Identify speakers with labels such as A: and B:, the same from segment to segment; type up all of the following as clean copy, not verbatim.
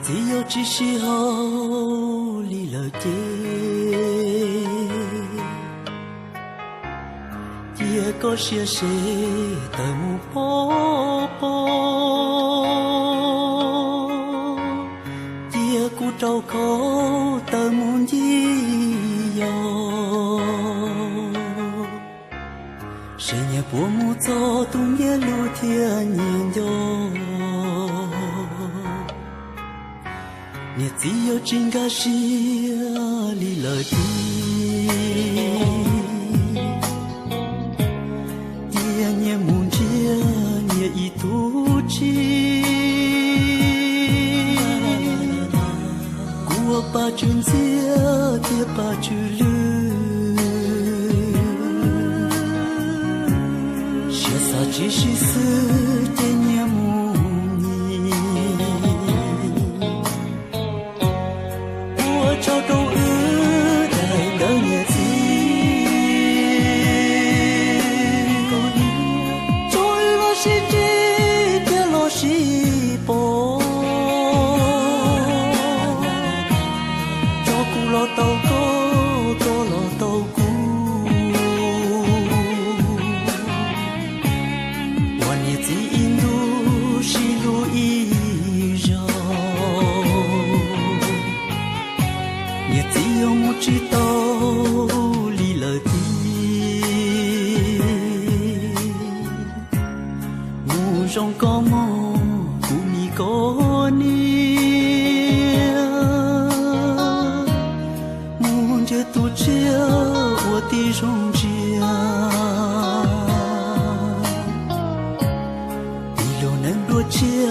A: 只有这时候离了结，也có chia sẻ tờ mù bó bó,也cụ trâu khó tờ mù gì yo, sẽ nhẹ bùa mù cho tu nhẹ lưu thiên nhìn yo. Nhẹ chỉ có chính cả xia lý lời đi, nhẹ nhẹ muốn chia nhẹ ý tu chi, của ba chuyện xia kia ba chuyện lư, xia sa chỉ xí sư trên nhẹ muốn. Cho câu ước đời đỡ nhẹ trôi lo xí chi kia lo xí bò cho cụ lo tàu có lo tàu cụ hoàn nhẹ chỉ in du xí lu y chỉ có một chữ tao lý lời đi, mù rong có mò cù mi có nia, muốn chơi tu chia của ti rong chia, đi lâu nên đua chia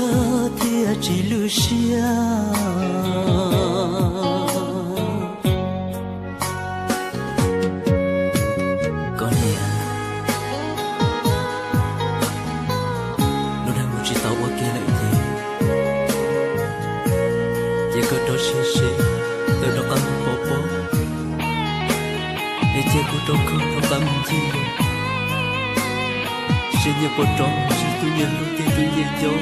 A: thì chỉ lưu chia. Có đó xì từ đó ăn bò bò để che cô trông không nó bám chi sẽ nhớ bò tròn sẽ tôi nhớ lúc kia tôi nhớ cho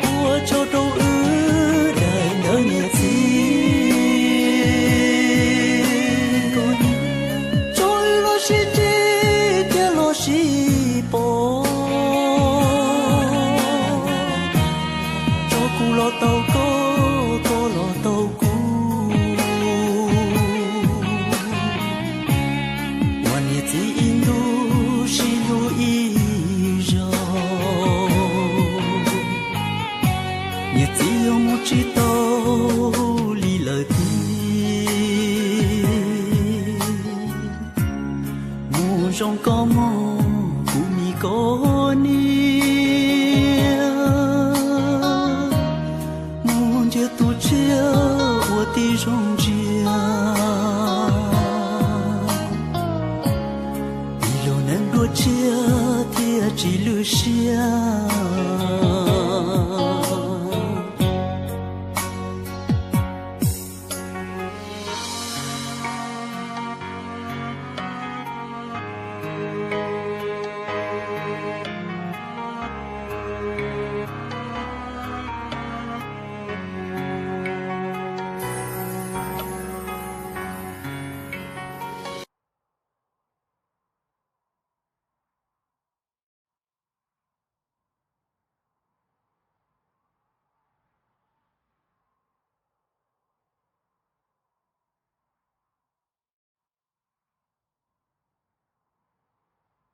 A: của cho đâu ư đời nhớ nhẹ gì trôi lo xì kia lo xì cho cụ lo tàu có lo tàu cụ hoàn nhẹ chỉ in du xí lu y rồi nhẹ chỉ có một chữ tao lý lời đi mù rong có mò cù mi có nia, muốn chơi tu chia của ti rong chia, đi lâu nên đua chia thì chỉ lưu chia.